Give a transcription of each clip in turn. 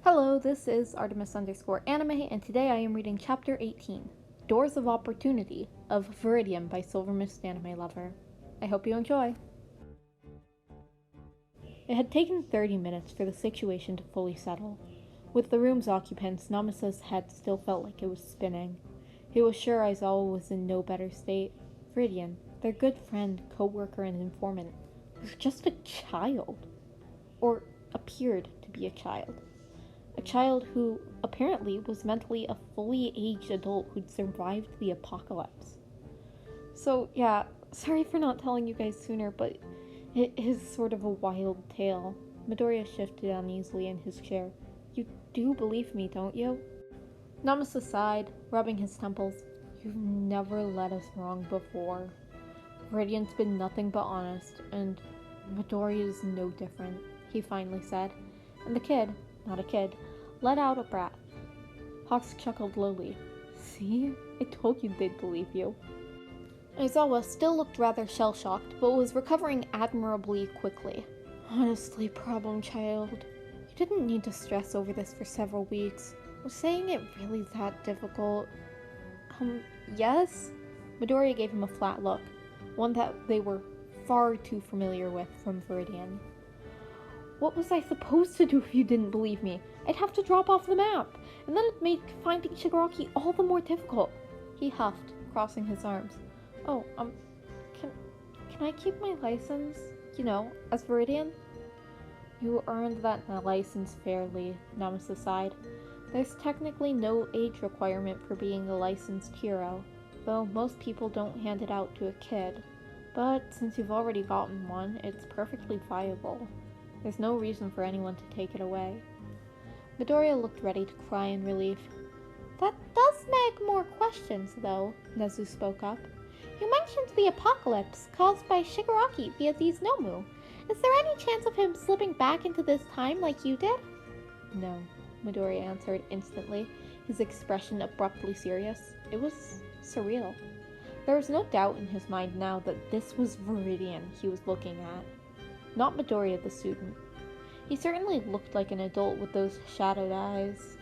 Hello, this is Artemis_anime, and today I am reading Chapter 18, Doors of Opportunity of Viridian by Silver Mist Anime Lover. I hope you enjoy. It had taken 30 minutes for the situation to fully settle. With the room's occupants, Namisa's head still felt like it was spinning. He was sure Aizawa was in no better state. Viridian, their good friend, co-worker, and informant, was just a child. Or appeared to be a child. A child who, apparently, was mentally a fully aged adult who'd survived the apocalypse. So, yeah, sorry for not telling you guys sooner, but it is sort of a wild tale. Midoriya shifted uneasily in his chair. You do believe me, don't you? Namasa sighed, rubbing his temples. You've never led us wrong before. Viridian's been nothing but honest, and Midoriya's no different, he finally said. And the kid, not a kid, let out a breath. Hawks chuckled lowly. See? I told you they'd believe you. Aizawa still looked rather shell-shocked, but was recovering admirably quickly. Honestly, problem child. You didn't need to stress over this for several weeks. Was saying it really that difficult? Yes? Midoriya gave him a flat look, one that they were far too familiar with from Viridian. What was I supposed to do if you didn't believe me? I'd have to drop off the map, and then it made finding Shigaraki all the more difficult. He huffed, crossing his arms. Oh, can I keep my license? You know, as Viridian? You earned that license fairly, Namasa sighed. There's technically no age requirement for being a licensed hero, though most people don't hand it out to a kid. But since you've already gotten one, it's perfectly viable. There's no reason for anyone to take it away. Midoriya looked ready to cry in relief. That does beg more questions, though, Nezu spoke up. You mentioned the apocalypse caused by Shigaraki via these Nomu. Is there any chance of him slipping back into this time like you did? No, Midoriya answered instantly, his expression abruptly serious. It was surreal. There was no doubt in his mind now that this was Viridian he was looking at. Not Midoriya the student. He certainly looked like an adult with those shadowed eyes.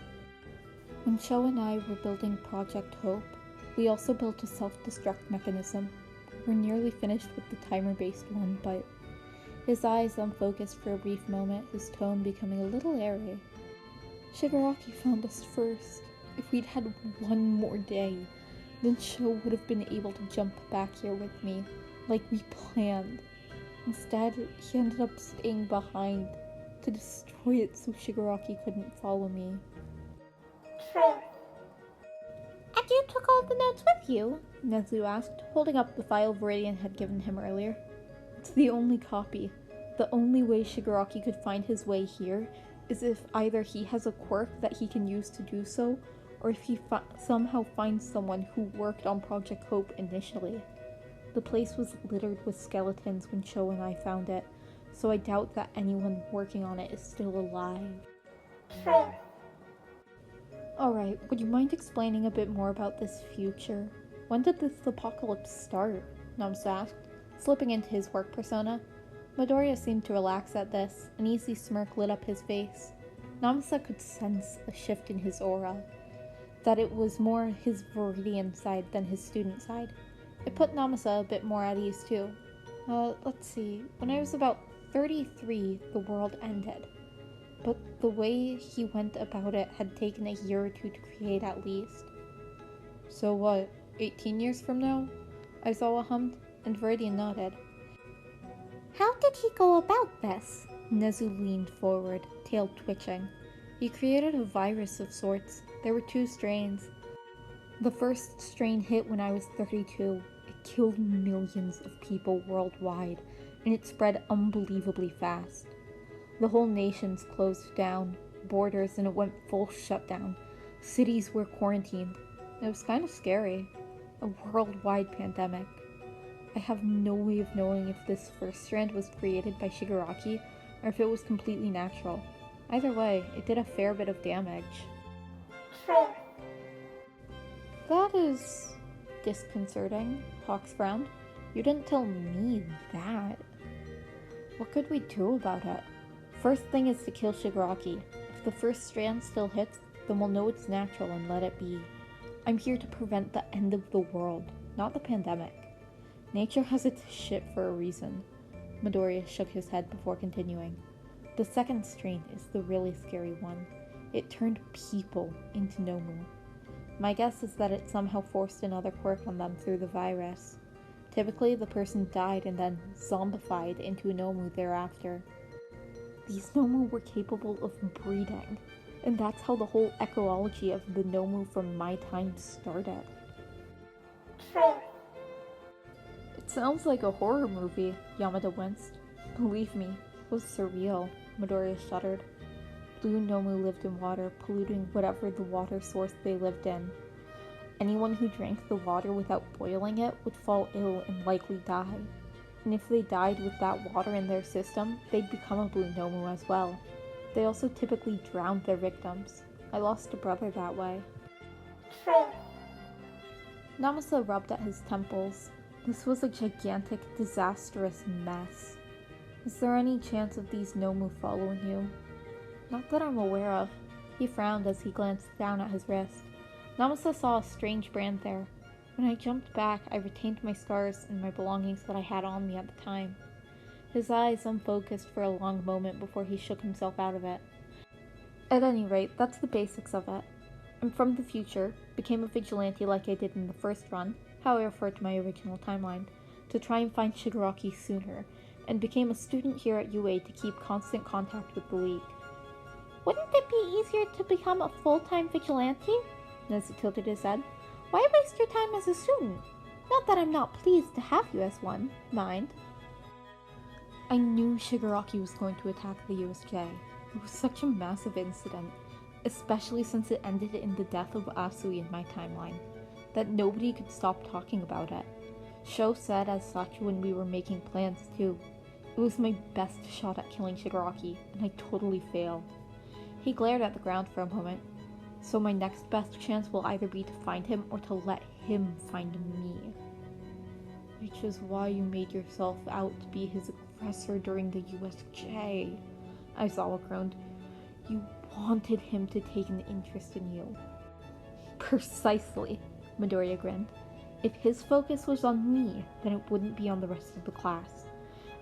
When Sho and I were building Project Hope, we also built a self-destruct mechanism. We're nearly finished with the timer-based one, but... His eyes unfocused for a brief moment, his tone becoming a little airy. Shigaraki found us first. If we'd had one more day, then Sho would have been able to jump back here with me, like we planned. Instead, he ended up staying behind to destroy it so Shigaraki couldn't follow me. And you took all the notes with you? Nezu asked, holding up the file Viridian had given him earlier. It's the only copy. The only way Shigaraki could find his way here is if either he has a quirk that he can use to do so, or if he somehow finds someone who worked on Project Hope initially. The place was littered with skeletons when Sho and I found it, so I doubt that anyone working on it is still alive. Alright, would you mind explaining a bit more about this future? When did this apocalypse start? Namsa asked, slipping into his work persona. Midoriya seemed to relax at this, an easy smirk lit up his face. Namsa could sense a shift in his aura, that it was more his Viridian side than his student side. It put Namasa a bit more at ease too. Let's see, when I was about 33, the world ended. But the way he went about it had taken a year or two to create at least. So what, 18 years from now? Aizawa hummed, and Viridian nodded. How did he go about this? Nezu leaned forward, tail twitching. He created a virus of sorts. There were 2 strains. The first strain hit when I was 32. It killed millions of people worldwide, and it spread unbelievably fast. The whole nations closed down, borders, and it went full shutdown. Cities were quarantined. It was kind of scary. A worldwide pandemic. I have no way of knowing if this first strand was created by Shigaraki, or if it was completely natural. Either way, it did a fair bit of damage. That is disconcerting, Hawks frowned. You didn't tell me that. What could we do about it? First thing is to kill Shigaraki. If the first strand still hits, then we'll know it's natural and let it be. I'm here to prevent the end of the world, not the pandemic. Nature has its shit for a reason. Midoriya shook his head before continuing. The second strain is the really scary one. It turned people into Nomu. My guess is that it somehow forced another quirk on them through the virus. Typically, the person died and then zombified into a Nomu thereafter. These Nomu were capable of breeding, and that's how the whole ecology of the Nomu from my time started. It sounds like a horror movie, Yamada winced. Believe me, it was surreal, Midoriya shuddered. Blue Nomu lived in water, polluting whatever the water source they lived in. Anyone who drank the water without boiling it would fall ill and likely die. And if they died with that water in their system, they'd become a Blue Nomu as well. They also typically drowned their victims. I lost a brother that way. Namasa rubbed at his temples. This was a gigantic, disastrous mess. Is there any chance of these Nomu following you? Not that I'm aware of. He frowned as he glanced down at his wrist. Namasa saw a strange brand there. When I jumped back, I retained my scars and my belongings that I had on me at the time. His eyes unfocused for a long moment before he shook himself out of it. At any rate, that's the basics of it. I'm from the future, became a vigilante like I did in the first run, how I referred to my original timeline, to try and find Shigaraki sooner, and became a student here at UA to keep constant contact with the League. Wouldn't it be easier to become a full-time vigilante? Nezu tilted his head. Why waste your time as a student? Not that I'm not pleased to have you as one, mind. I knew Shigaraki was going to attack the USJ. It was such a massive incident, especially since it ended in the death of Asui in my timeline, that nobody could stop talking about it. Sho said as such when we were making plans too. It was my best shot at killing Shigaraki, and I totally failed. He glared at the ground for a moment. So my next best chance will either be to find him or to let him find me. Which is why you made yourself out to be his aggressor during the USJ. Aizawa groaned. You wanted him to take an interest in you. Precisely, Midoriya grinned. If his focus was on me, then it wouldn't be on the rest of the class.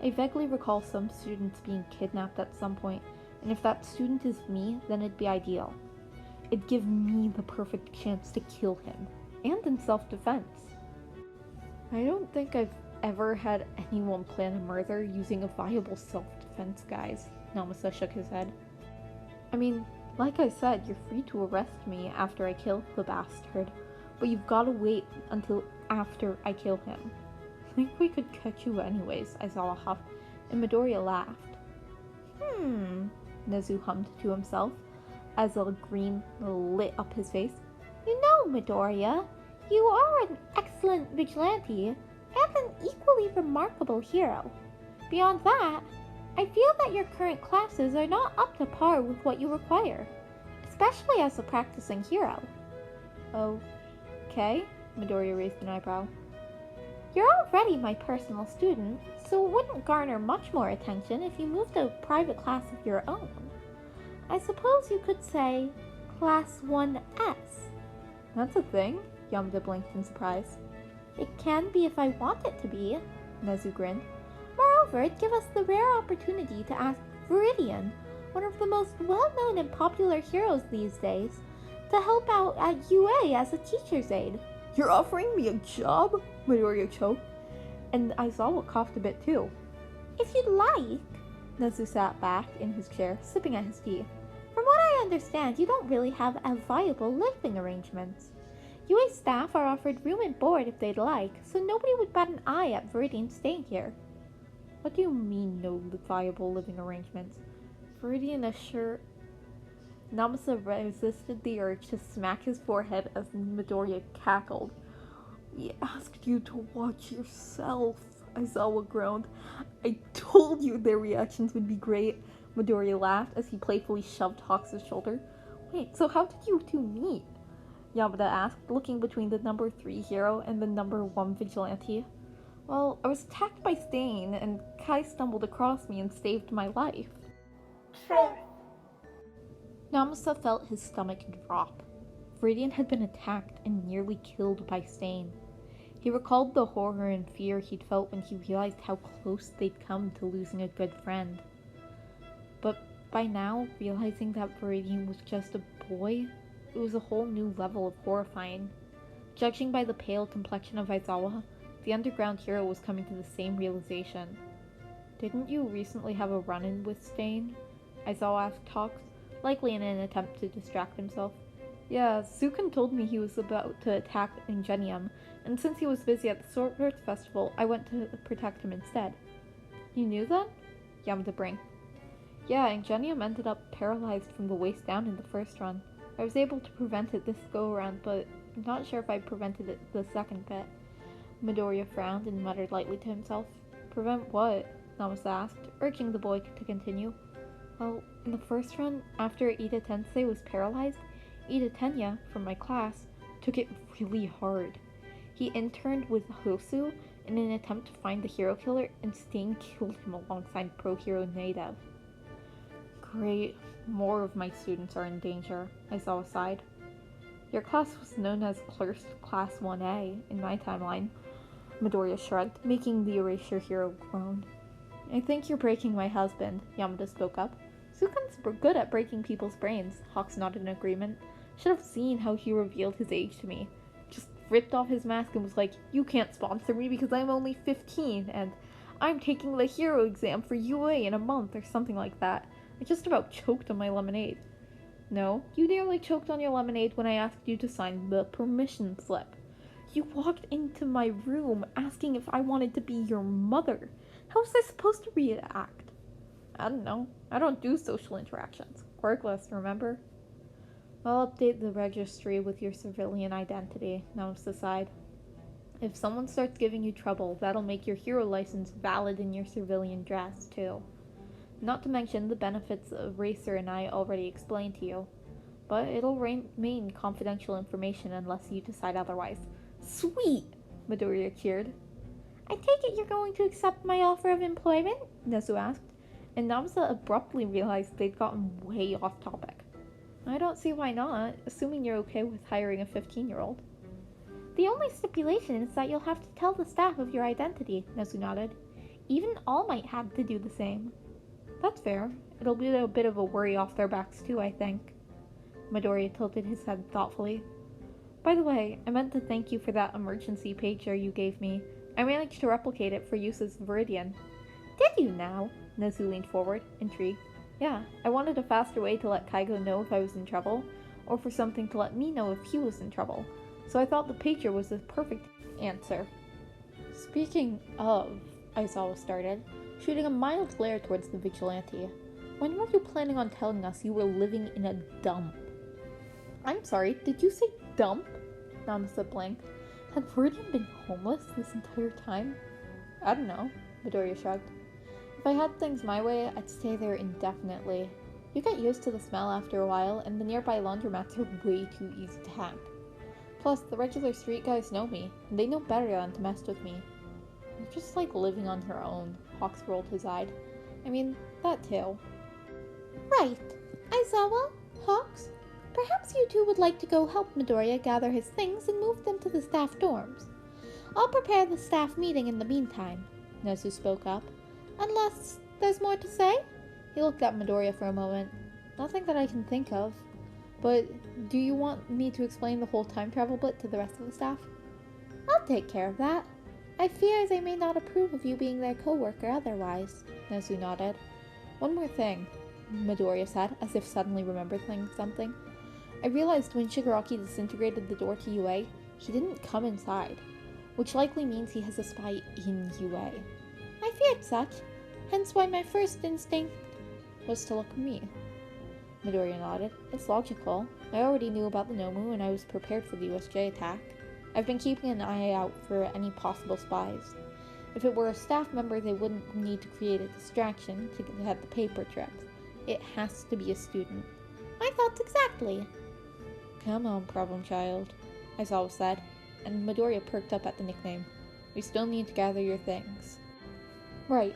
I vaguely recall some students being kidnapped at some point, and if that student is me, then it'd be ideal. It'd give me the perfect chance to kill him, and in self-defense. I don't think I've ever had anyone plan a murder using a viable self-defense guise, Namasa shook his head. I mean, like I said, you're free to arrest me after I kill the bastard, but you've gotta wait until after I kill him. I think we could catch you anyways, Aizawa huffed, and Midoriya laughed. Nezu hummed to himself, as a green lit up his face. You know, Midoriya, you are an excellent vigilante, and an equally remarkable hero. Beyond that, I feel that your current classes are not up to par with what you require, especially as a practicing hero. Okay, Midoriya raised an eyebrow. You're already my personal student, so it wouldn't garner much more attention if you moved to a private class of your own. I suppose you could say Class 1S. That's a thing, Yamada blinked in surprise. It can be if I want it to be, Nezu grinned. Moreover, it'd give us the rare opportunity to ask Viridian, one of the most well-known and popular heroes these days, to help out at UA as a teacher's aide. You're offering me a job? Midoriya choked, and Aizawa coughed a bit too. If you'd like. Nezu sat back in his chair, sipping at his tea. From what I understand, you don't really have a viable living arrangements. UA staff are offered room and board if they'd like, so nobody would bat an eye at Viridian staying here. What do you mean, no viable living arrangements? Viridian assured... Namasa resisted the urge to smack his forehead as Midoriya cackled. We asked you to watch yourself, Aizawa groaned. I told you their reactions would be great, Midoriya laughed as he playfully shoved Hawks' shoulder. Wait, so how did you two meet? Yamada asked, looking between the number 3 hero and the number 1 vigilante. Well, I was attacked by Stain, and Kai stumbled across me and saved my life. Namaste felt his stomach drop. Viridian had been attacked and nearly killed by Stain. He recalled the horror and fear he'd felt when he realized how close they'd come to losing a good friend. But by now, realizing that Viridian was just a boy, it was a whole new level of horrifying. Judging by the pale complexion of Aizawa, the underground hero was coming to the same realization. "Didn't you recently have a run-in with Stain?" Aizawa asked Tox, likely in an attempt to distract himself. "Yeah, Sukan told me he was about to attack Ingenium, and since he was busy at the Sword Festival, I went to protect him instead." "You knew that?" Yamada blinked. "Yeah, Ingenium ended up paralyzed from the waist down in the first run. I was able to prevent it this go-around, but I'm not sure if I prevented it the second bit." Midoriya frowned and muttered lightly to himself. "Prevent what?" Namaste asked, urging the boy to continue. "Well, in the first run, after Ida Tensei was paralyzed, Ida Tenya, from my class, took it really hard. He interned with Hosu in an attempt to find the hero killer, and Stain killed him alongside pro-hero Native." "Great, more of my students are in danger," Aizawa sighed. "Your class was known as Cursed Class 1A in my timeline." Midoriya shrugged, making the erasure hero groan. "I think you're breaking my husband," Yamada spoke up. "Sukan's good at breaking people's brains," Hawks nodded in agreement. "Should have seen how he revealed his age to me. Just ripped off his mask and was like, 'You can't sponsor me because I'm only 15, and I'm taking the hero exam for UA in a month,' or something like that. I just about choked on my lemonade." "No, you nearly choked on your lemonade when I asked you to sign the permission slip. You walked into my room asking if I wanted to be your mother. How was I supposed to react?" "I don't know. I don't do social interactions. Quirkless, remember?" "I'll update the registry with your civilian identity," Namaste sighed. "If someone starts giving you trouble, that'll make your hero license valid in your civilian dress, too. Not to mention the benefits Racer and I already explained to you. But it'll remain confidential information unless you decide otherwise." "Sweet!" Midoriya cheered. "I take it you're going to accept my offer of employment?" Nezu asked, and Namaste abruptly realized they'd gotten way off topic. "I don't see why not, assuming you're okay with hiring a 15-year-old. "The only stipulation is that you'll have to tell the staff of your identity," Nezu nodded. "Even All Might have to do the same." "That's fair. It'll be a bit of a worry off their backs too, I think." Midoriya tilted his head thoughtfully. "By the way, I meant to thank you for that emergency pager you gave me. I managed to replicate it for use as Viridian." "Did you now?" Nezu leaned forward, intrigued. "Yeah, I wanted a faster way to let Kaigo know if I was in trouble, or for something to let me know if he was in trouble. So I thought the pager was the perfect answer." "Speaking of," Aizawa started, shooting a mild glare towards the vigilante, "when were you planning on telling us you were living in a dump?" "I'm sorry, did you say dump?" Namaste blinked. Had Viridian been homeless this entire time? "I don't know," Midoriya shrugged. "If I had things my way, I'd stay there indefinitely. You get used to the smell after a while, and the nearby laundromats are way too easy to hack. Plus, the regular street guys know me, and they know better than to mess with me. You're just like living on your own," Hawks rolled his eye. "I mean, that too." "Right. Aizawa, Hawks, perhaps you two would like to go help Midoriya gather his things and move them to the staff dorms. I'll prepare the staff meeting in the meantime," Nezu spoke up. "Unless there's more to say?" He looked at Midoriya for a moment. "Nothing that I can think of. But do you want me to explain the whole time travel bit to the rest of the staff?" "I'll take care of that. I fear they may not approve of you being their co-worker otherwise," Nezu nodded. "One more thing," Midoriya said, as if suddenly remembering something. "I realized when Shigaraki disintegrated the door to UA, he didn't come inside, which likely means he has a spy in UA. "I feared such, hence why my first instinct was to look for me." Midoriya nodded. "It's logical. I already knew about the Nomu and I was prepared for the USJ attack. I've been keeping an eye out for any possible spies. If it were a staff member, they wouldn't need to create a distraction to get the paper trips. It has to be a student." "My thoughts exactly." "Come on, problem child," Aizawa said, and Midoriya perked up at the nickname. "We still need to gather your things." "Right.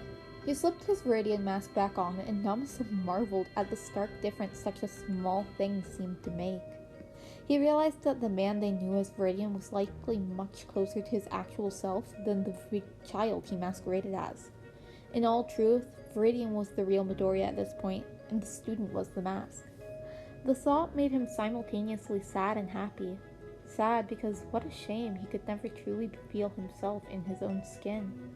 He slipped his Viridian mask back on, and Namasa marveled at the stark difference such a small thing seemed to make. He realized that the man they knew as Viridian was likely much closer to his actual self than the child he masqueraded as. In all truth, Viridian was the real Midoriya at this point, and the student was the mask. The thought made him simultaneously sad and happy. Sad because what a shame he could never truly feel himself in his own skin.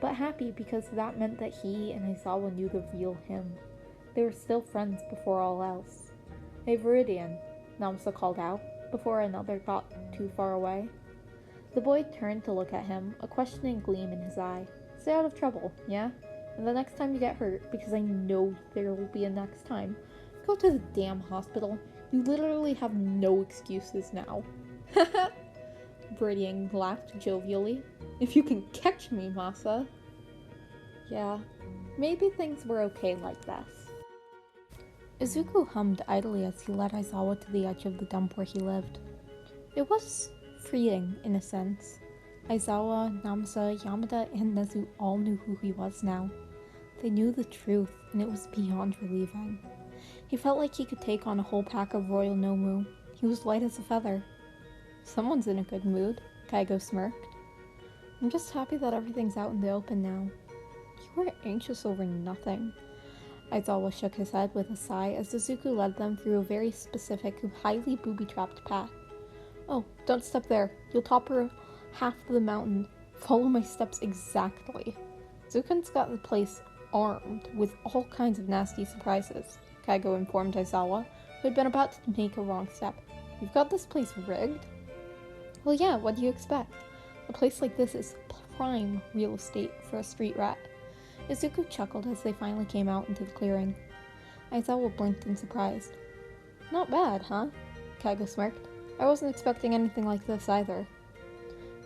But happy because that meant that he and Aizawa knew the real him. They were still friends before all else. "Hey Viridian," Namasa called out, before another got too far away. The boy turned to look at him, a questioning gleam in his eye. "Stay out of trouble, yeah? And the next time you get hurt, because I know there will be a next time, go to the damn hospital. You literally have no excuses now." Viridian laughed jovially. "If you can catch me, Masa." Yeah, maybe things were okay like this. Izuku hummed idly as he led Aizawa to the edge of the dump where he lived. It was freeing, in a sense. Aizawa, Namasa, Yamada, and Nezu all knew who he was now. They knew the truth, and it was beyond relieving. He felt like he could take on a whole pack of Royal Nomu. He was light as a feather. "Someone's in a good mood," Kaigo smirked. "I'm just happy that everything's out in the open now." "You were anxious over nothing." Aizawa shook his head with a sigh as Izuku led them through a very specific, highly booby-trapped path. "Oh, don't step there. You'll topper half the mountain. Follow my steps exactly." "Zukan's got the place armed with all kinds of nasty surprises," Kaigo informed Aizawa, who had been about to make a wrong step. "You've got this place rigged?" "Well, yeah, what do you expect? A place like this is prime real estate for a street rat." Izuku chuckled as they finally came out into the clearing. Aizawa blinked in surprise. "Not bad, huh?" Kaigo smirked. "I wasn't expecting anything like this either."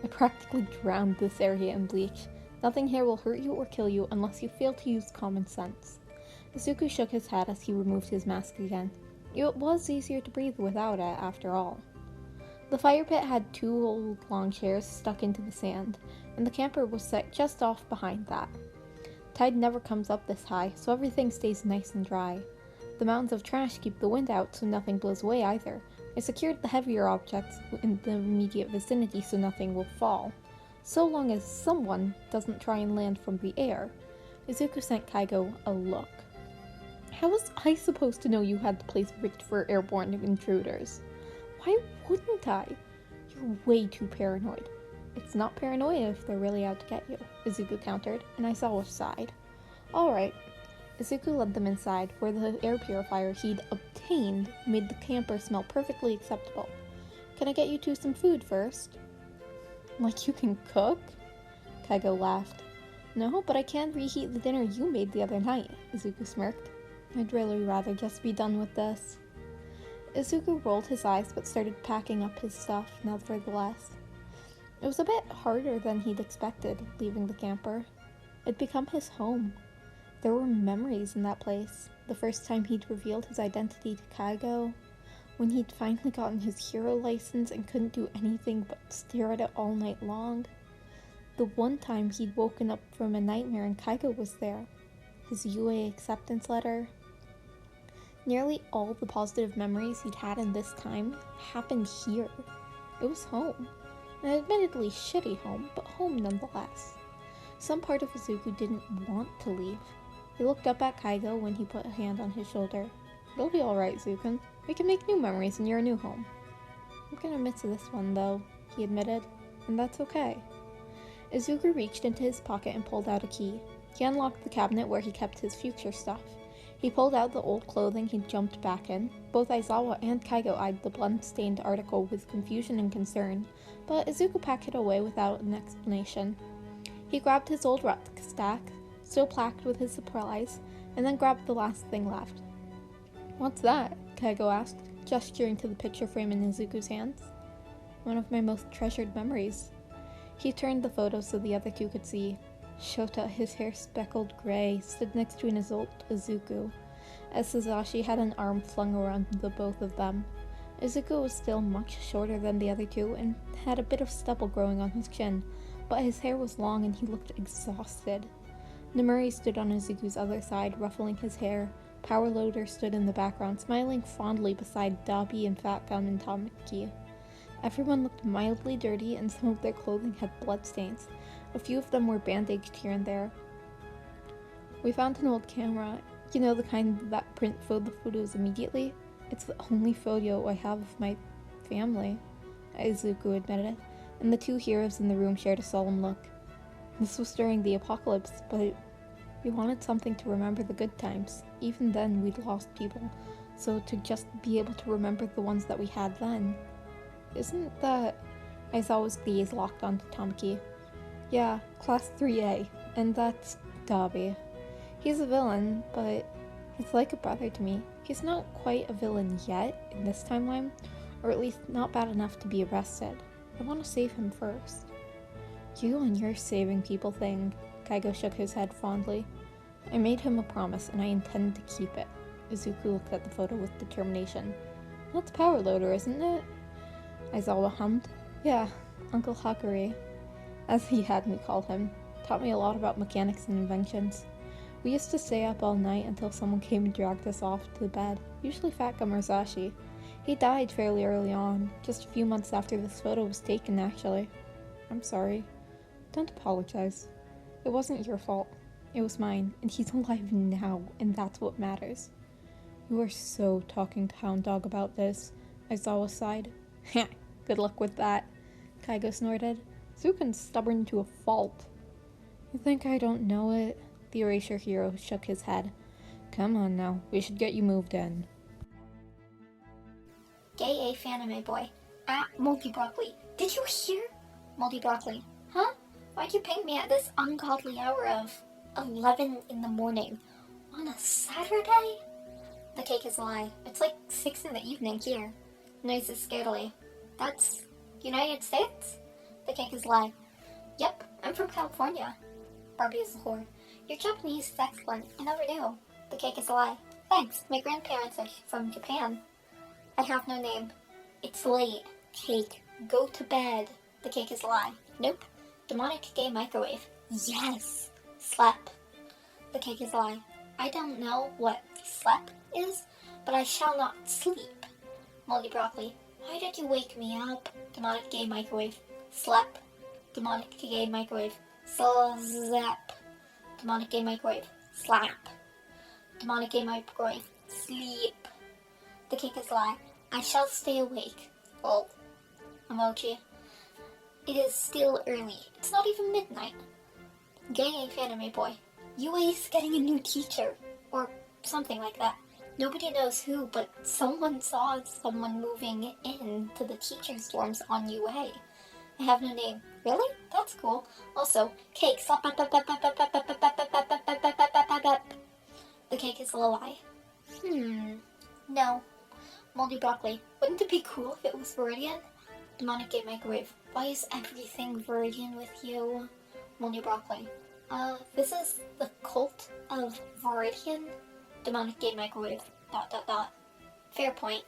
"I practically drowned this area in bleach. Nothing here will hurt you or kill you unless you fail to use common sense." Izuku shook his head as he removed his mask again. It was easier to breathe without it, after all. The fire pit had 2 old long chairs stuck into the sand, and the camper was set just off behind that. Tide never comes up this high, so everything stays nice and dry. The mountains of trash keep the wind out so nothing blows away either. I secured the heavier objects in the immediate vicinity so nothing will fall, so long as someone doesn't try and land from the air. Izuku sent Kaigo a look. "How was I supposed to know you had the place rigged for airborne intruders?" "Why wouldn't I? You're way too paranoid." "It's not paranoia if they're really out to get you," Izuku countered, and Aizawa sighed. "Alright." Izuku led them inside, where the air purifier he'd obtained made the camper smell perfectly acceptable. "Can I get you two some food first?" "Like you can cook?" Kaigo laughed. "No, but I can reheat the dinner you made the other night," Izuku smirked. "I'd really rather just be done with this." Izuku rolled his eyes but started packing up his stuff, nevertheless. It was a bit harder than he'd expected, leaving the camper. It'd become his home. There were memories in that place. The first time he'd revealed his identity to Kaigo, when he'd finally gotten his hero license and couldn't do anything but stare at it all night long. The one time he'd woken up from a nightmare and Kaigo was there. His UA acceptance letter. Nearly all the positive memories he'd had in this time happened here. It was home. An admittedly shitty home, but home nonetheless. Some part of Izuku didn't want to leave. He looked up at Kaigo when he put a hand on his shoulder. "You'll be alright, Zukan. We can make new memories in your new home." "I'm gonna miss this one, though," he admitted, "and that's okay." Izuku reached into his pocket and pulled out a key. He unlocked the cabinet where he kept his future stuff. He pulled out the old clothing he'd jumped back in. Both Aizawa and Kaigo eyed the blood-stained article with confusion and concern, but Izuku packed it away without an explanation. He grabbed his old rucksack, still packed with his supplies, and then grabbed the last thing left. "What's that?" Kaigo asked, gesturing to the picture frame in Izuku's hands. "One of my most treasured memories." He turned the photo so the other two could see. Shota, his hair speckled gray, stood next to an adult Izuku, as Sasaki had an arm flung around the both of them. Izuku was still much shorter than the other two and had a bit of stubble growing on his chin, but his hair was long and he looked exhausted. Nemuri stood on Izuku's other side, ruffling his hair. Power Loader stood in the background, smiling fondly beside Dabi and Fat Gum and Tamaki. Everyone looked mildly dirty, and some of their clothing had bloodstains. A few of them were bandaged here and there. We found an old camera, you know, the kind that print photos immediately. It's the only photo I have of my family, Izuku admitted, and the two heroes in the room shared a solemn look. This was during the apocalypse, but we wanted something to remember the good times. Even then, we'd lost people, so to just be able to remember the ones that we had then. Isn't that... Aizawa's gaze locked onto Tamaki. Yeah, Class 3A, and that's Dabi. He's a villain, but he's like a brother to me. He's not quite a villain yet in this timeline, or at least not bad enough to be arrested. I want to save him first. You and your saving people thing, Kaigo shook his head fondly. I made him a promise, and I intend to keep it. Izuku looked at the photo with determination. That's Power Loader, isn't it? Aizawa hummed. Yeah, Uncle Hakari, as he had me call him, taught me a lot about mechanics and inventions. We used to stay up all night until someone came and dragged us off to the bed, usually Fat Gum or Zashi. He died fairly early on, just a few months after this photo was taken, actually. I'm sorry. Don't apologize. It wasn't your fault. It was mine, and he's alive now, and that's what matters. You are so talking to Hound Dog about this, Aizawa sighed. Heh, good luck with that, Kaigo snorted. Zukan's stubborn to a fault. You think I don't know it? The Erasure hero shook his head. Come on now, we should get you moved in. Gay A anime boy. Moldy Broccoli. Did you hear? Moldy Broccoli. Huh? Why'd you ping me at this ungodly hour of 11 in the morning? On a Saturday? The cake is a lie. It's like 6 in the evening here. Noises scarily. That's United States? The cake is a lie. Yep, I'm from California. Barbie is a whore. Your Japanese is excellent. I never knew. The cake is a lie. Thanks. My grandparents are from Japan. I have no name. It's late. Cake. Go to bed. The cake is a lie. Nope. Demonic gay microwave. Yes. Slap. The cake is a lie. I don't know what slap is, but I shall not sleep. Moldy Broccoli. Why did you wake me up? Demonic gay microwave. Slap. Demonic gay microwave. Slap. Demonic gay microwave. Slap. Demonic gay microwave. Sleep. The cake is a lie. I shall stay awake. Oh. Emoji. It is still early. It's not even midnight. Gay anime boy. UA's getting a new teacher. Or something like that. Nobody knows who, but someone saw someone moving in to the teacher's dorms on UA. I have no name. Really? That's cool. Also, cake. The cake is a lie. No. Moldy Broccoli. Wouldn't it be cool if it was Viridian? Demonic gay microwave. Why is everything Viridian with you? Moldy Broccoli. This is the cult of Viridian? Demonic gay microwave. ... Fair point.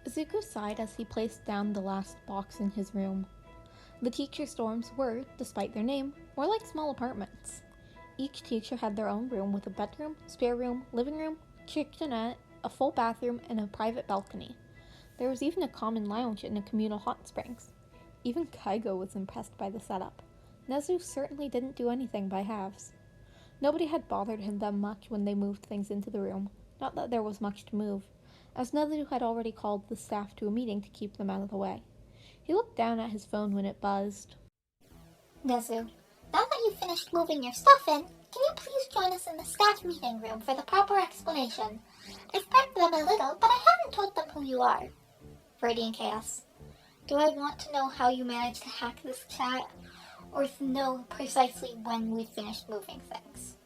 Izuku sighed as he placed down the last box in his room. The teacher's dorms were, despite their name, more like small apartments. Each teacher had their own room with a bedroom, spare room, living room, kitchenette, a full bathroom, and a private balcony. There was even a common lounge and a communal hot springs. Even Kaigo was impressed by the setup. Nezu certainly didn't do anything by halves. Nobody had bothered him that much when they moved things into the room, not that there was much to move, as Nezu had already called the staff to a meeting to keep them out of the way. He looked down at his phone when it buzzed. Nezu, now that you've finished moving your stuff in, can you please join us in the staff meeting room for the proper explanation? I've prepped them a little, but I haven't told them who you are. Viridian Chaos. Do I want to know how you managed to hack this chat, or to know precisely when we finished moving things?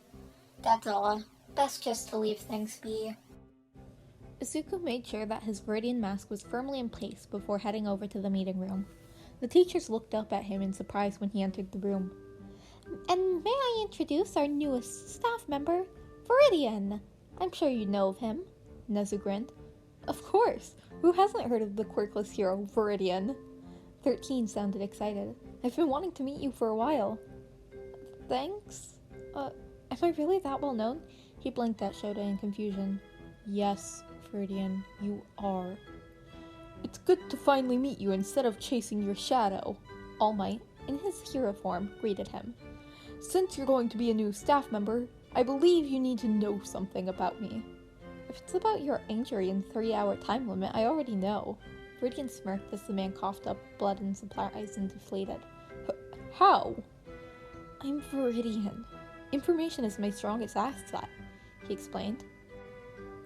That's all. Best just to leave things be. Izuku made sure that his Viridian mask was firmly in place before heading over to the meeting room. The teachers looked up at him in surprise when he entered the room. And may I introduce our newest staff member, Viridian? I'm sure you know of him. Nezu grinned. Of course! Who hasn't heard of the quirkless hero, Viridian? 13 sounded excited. I've been wanting to meet you for a while. Thanks? Am I really that well known? He blinked at Shota in confusion. Yes, Viridian, you are. It's good to finally meet you instead of chasing your shadow. All Might, in his hero form, greeted him. Since you're going to be a new staff member, I believe you need to know something about me. If it's about your injury and 3-hour time limit, I already know. Viridian smirked as the man coughed up blood in supplies and deflated. How? I'm Viridian. Information is my strongest asset, he explained.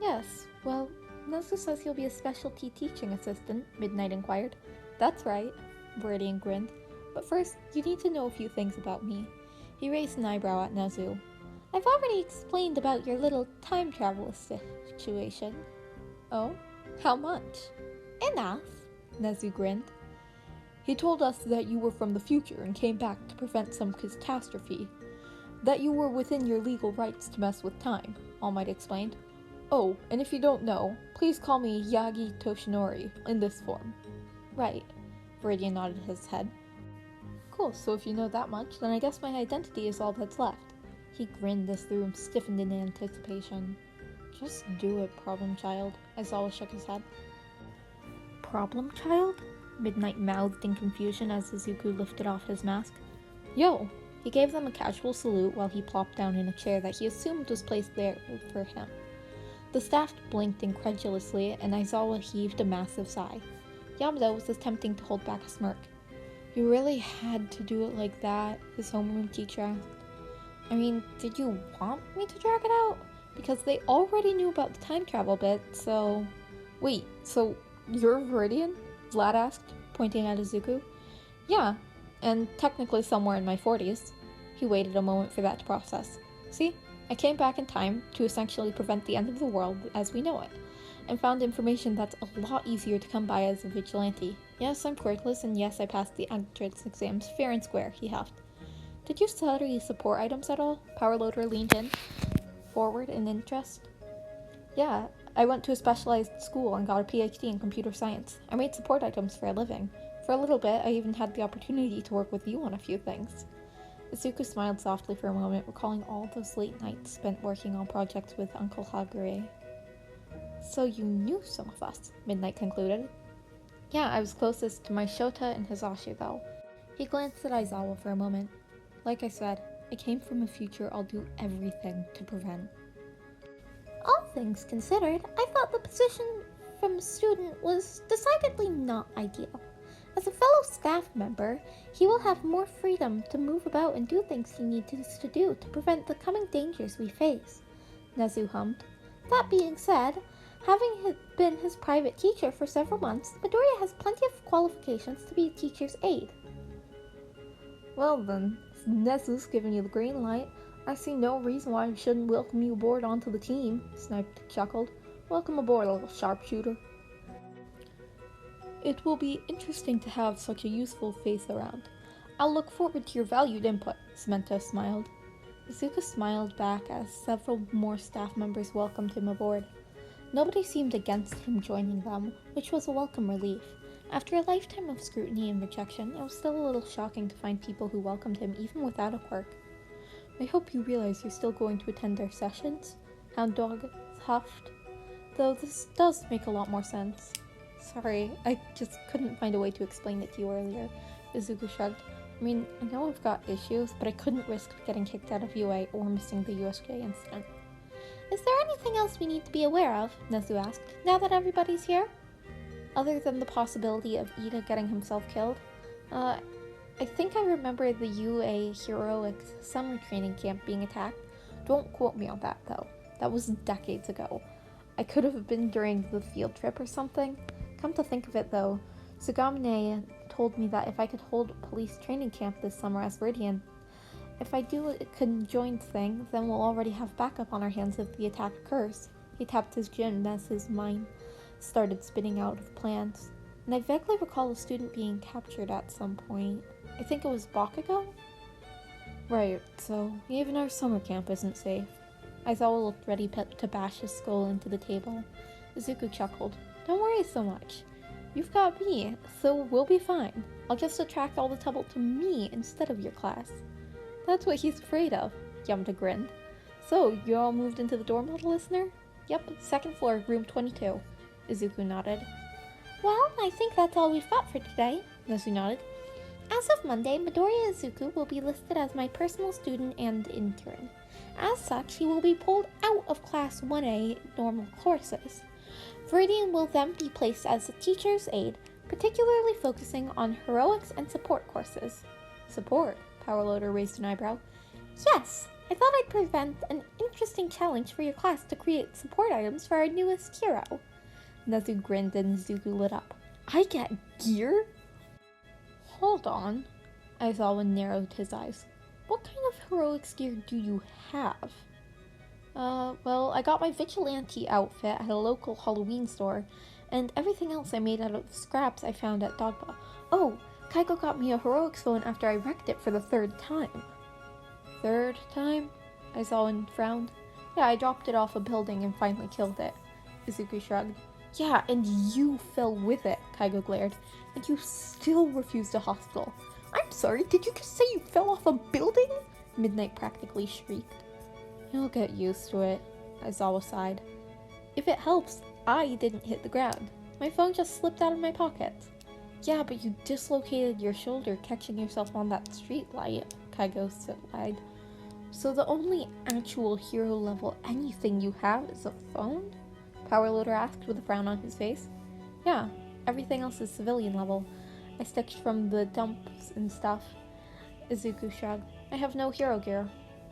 Yes, well, Nezu says you'll be a specialty teaching assistant, Midnight inquired. That's right, Viridian grinned. But first, you need to know a few things about me. He raised an eyebrow at Nezu. I've already explained about your little time travel situation. Oh? How much? Enough, Nezu grinned. He told us that you were from the future and came back to prevent some catastrophe. That you were within your legal rights to mess with time, All Might explained. Oh, and if you don't know, please call me Yagi Toshinori in this form. Right, Viridian nodded his head. Cool, so if you know that much, then I guess my identity is all that's left. He grinned as the room stiffened in anticipation. Just do it, problem child, Aizawa shook his head. Problem child? Midnight mouthed in confusion as Izuku lifted off his mask. Yo! He gave them a casual salute while he plopped down in a chair that he assumed was placed there for him. The staff blinked incredulously, and Aizawa heaved a massive sigh. Yamada was attempting to hold back a smirk. You really had to do it like that, his homeroom teacher asked. I mean, did you want me to drag it out? Because they already knew about the time travel bit, so... Wait, so you're Viridian? Vlad asked, pointing at Izuku. Yeah, and technically somewhere in my 40s. He waited a moment for that to process. See, I came back in time to essentially prevent the end of the world as we know it, and found information that's a lot easier to come by as a vigilante. Yes, I'm quirkless, and yes, I passed the entrance exams fair and square, he huffed. Did you study support items at all? Powerloader leaned in, forward in interest. Yeah, I went to a specialized school and got a PhD in computer science. I made support items for a living. For a little bit, I even had the opportunity to work with you on a few things. Izuku smiled softly for a moment, recalling all those late nights spent working on projects with Uncle Hagure. So you knew some of us, Midnight concluded. Yeah, I was closest to my Shota and Hisashi, though. He glanced at Aizawa for a moment. Like I said, I came from a future I'll do everything to prevent. All things considered, I thought the position from student was decidedly not ideal. As a fellow staff member, he will have more freedom to move about and do things he needs to do to prevent the coming dangers we face, Nezu hummed. That being said, having been his private teacher for several months, Midoriya has plenty of qualifications to be a teacher's aide. Well then, if Nezu's giving you the green light, I see no reason why we shouldn't welcome you aboard onto the team, Snipe chuckled. Welcome aboard, little sharpshooter. It will be interesting to have such a useful face around. I'll look forward to your valued input, Samantha smiled. Izuku smiled back as several more staff members welcomed him aboard. Nobody seemed against him joining them, which was a welcome relief. After a lifetime of scrutiny and rejection, it was still a little shocking to find people who welcomed him even without a quirk. I hope you realize you're still going to attend their sessions, Hound Dog huffed. Though this does make a lot more sense. Sorry, I just couldn't find a way to explain it to you earlier, Izuku shrugged. I mean, I know I've got issues, but I couldn't risk getting kicked out of UA or missing the USJ incident. Is there anything else we need to be aware of? Nezu asked, now that everybody's here? Other than the possibility of Ida getting himself killed? I think I remember the UA Heroic Summer Training Camp being attacked. Don't quote me on that, though. That was decades ago. I could have been during the field trip or something. Come to think of it, though, Bnha told me that if I could hold a police training camp this summer as Viridian, if I do a conjoined thing, then we'll already have backup on our hands if the attack occurs. He tapped his chin as his mind started spinning out of plans. And I vaguely recall a student being captured at some point. I think it was Bakugo? Right, so even our summer camp isn't safe. Aizawa looked ready to bash his skull into the table. Izuku chuckled. Don't worry so much. You've got me, so we'll be fine. I'll just attract all the trouble to me instead of your class. That's what he's afraid of, Yamda grinned. So, you all moved into the dorm, little listener? Yep, second floor, room 22. Izuku nodded. Well, I think that's all we've got for today, Nezu nodded. As of Monday, Midoriya Izuku will be listed as my personal student and intern. As such, he will be pulled out of Class 1A normal courses. Viridian will then be placed as a teacher's aide, particularly focusing on heroics and support courses. Support? Powerloader raised an eyebrow. Yes, I thought I'd present an interesting challenge for your class to create support items for our newest hero. Nezu grinned and Izuku lit up. I get gear? Hold on. Aizawa narrowed his eyes. What kind of heroics gear do you have? Well, I got my vigilante outfit at a local Halloween store, and everything else I made out of scraps I found at Dogba. Oh, Kaigo got me a heroics phone after I wrecked it for the 3rd time. 3rd time? Aizawa frowned. Yeah, I dropped it off a building and finally killed it. Izuku shrugged. Yeah, and you fell with it, Kaigo glared. And you still refused a hospital. I'm sorry, did you just say you fell off a building? Midnight practically shrieked. You'll get used to it, Aizawa sighed. If it helps, I didn't hit the ground. My phone just slipped out of my pocket. Yeah, but you dislocated your shoulder catching yourself on that street light, Kaigo lied. So the only actual hero level anything you have is a phone? Powerloader asked with a frown on his face. Yeah, everything else is civilian level. I stitched from the dumps and stuff. Izuku shrugged. I have no hero gear.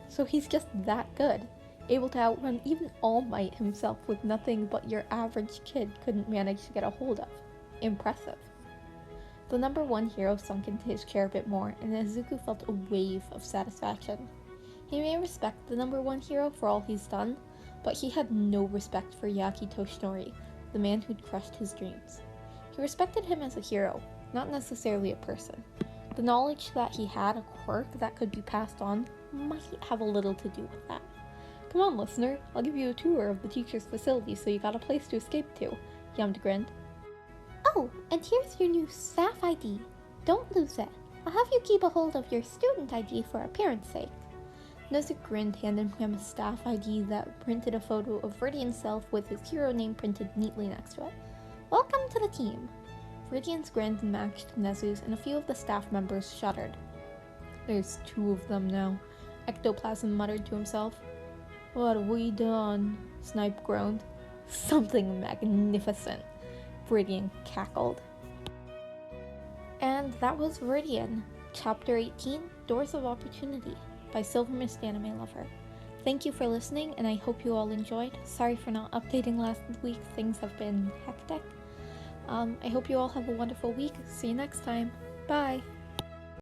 So he's just that good, able to outrun even All Might himself with nothing but your average kid couldn't manage to get a hold of. Impressive. The number 1 hero sunk into his chair a bit more, and Izuku felt a wave of satisfaction. He may respect the number 1 hero for all he's done, but he had no respect for Yaki Toshinori, the man who'd crushed his dreams. He respected him as a hero, not necessarily a person. The knowledge that he had a quirk that could be passed on might have a little to do with that. Come on, listener, I'll give you a tour of the teacher's facility so you got a place to escape to, Yamda grinned. Oh, and here's your new staff ID. Don't lose it. I'll have you keep a hold of your student ID for appearance sake. Nezu grinned, handing him a staff ID that printed a photo of Viridian self with his hero name printed neatly next to it. Welcome to the team. Viridian's grin matched Nezu's, and a few of the staff members shuddered. There's 2 of them now, Ectoplasm muttered to himself. What have we done? Snipe groaned. Something magnificent, Viridian cackled. And that was Viridian, Chapter 18, Doors of Opportunity, by Silver Mist Anime Lover. Thank you for listening, and I hope you all enjoyed. Sorry for not updating last week, things have been hectic. I hope you all have a wonderful week. See you next time. Bye!